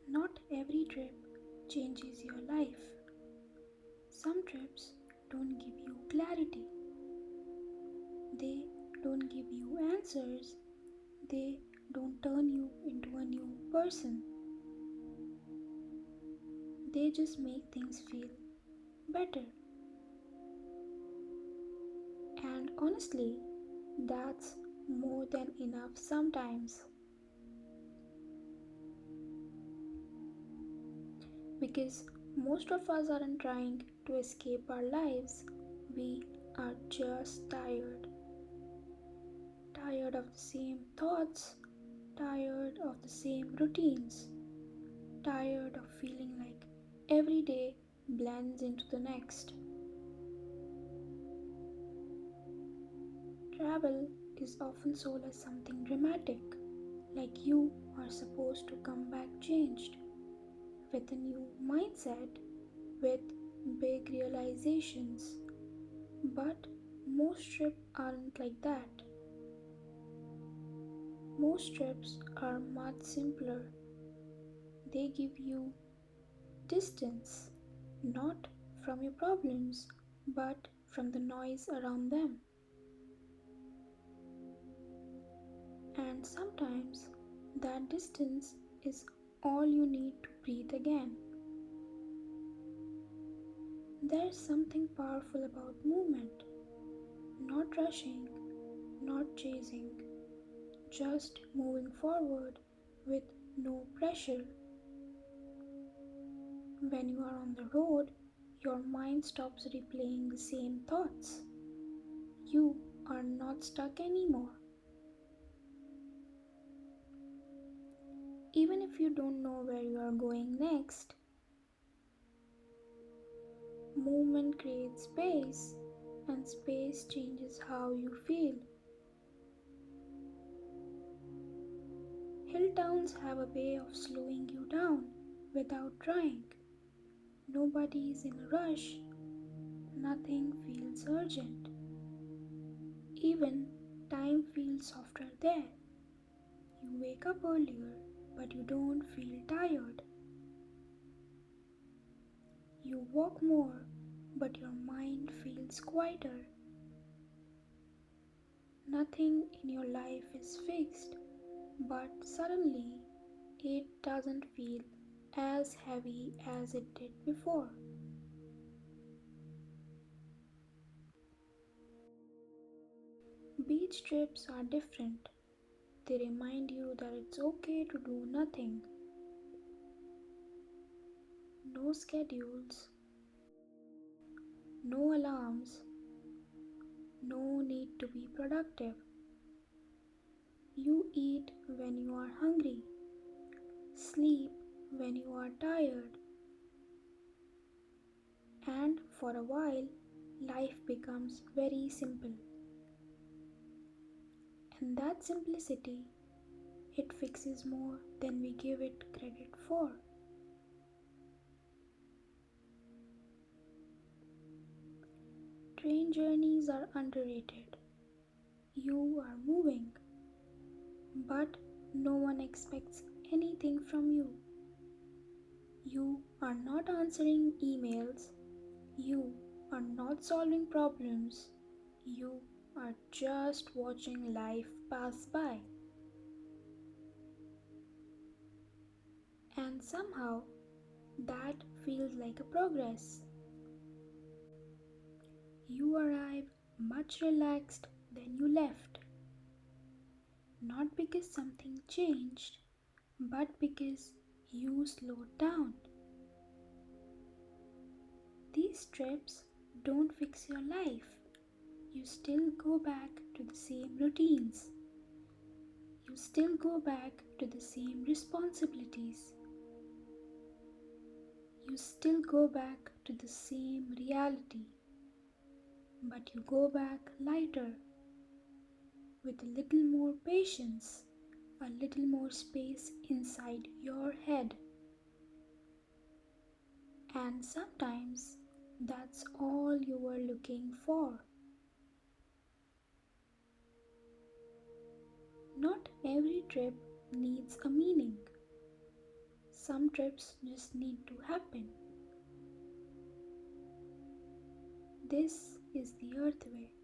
Not every trip changes your life. Some trips don't give you clarity, they don't give you answers, they don't turn you into a new person. They just make things feel better. And honestly, that's more than enough sometimes. Because most of us aren't trying to escape our lives, we are just tired. Tired of the same thoughts, tired of the same routines, tired of feeling like every day blends into the next. Travel is often sold as something dramatic, like you are supposed to come back changed, with a new mindset, with big realizations. But most trips aren't like that. Most trips are much simpler. They give you distance, not from your problems, but from the noise around them. And sometimes that distance is all you need to breathe again. There's something powerful about movement, not rushing, not chasing, just moving forward with no pressure. When you are on the road, your mind stops replaying the same thoughts. You are not stuck anymore. Even if you don't know where you are going next, movement creates space, and space changes how you feel. Hill towns have a way of slowing you down without trying. Nobody is in a rush, nothing feels urgent. Even time feels softer there. You wake up earlier, but you don't feel tired. You walk more, but your mind feels quieter. Nothing in your life is fixed, but suddenly it doesn't feel as heavy as it did before. Beach trips are different. They remind you that it's okay to do nothing. No schedules, no alarms, no need to be productive. You eat when you are hungry, sleep when you are tired, and for a while, life becomes very simple. And that simplicity, it fixes more than we give it credit for. Train journeys are underrated. You are moving, but no one expects anything from you. You are not answering emails. You are not solving problems. You are just watching life pass by. And somehow that feels like a progress. You arrive much relaxed than you left. Not because something changed, but because you slowed down. These trips don't fix your life. You still go back to the same routines. You still go back to the same responsibilities. You still go back to the same reality. But you go back lighter, with a little more patience, a little more space inside your head. And sometimes that's all you were looking for. Not every trip needs a meaning. some trips just need to happen. This is the Earth Way.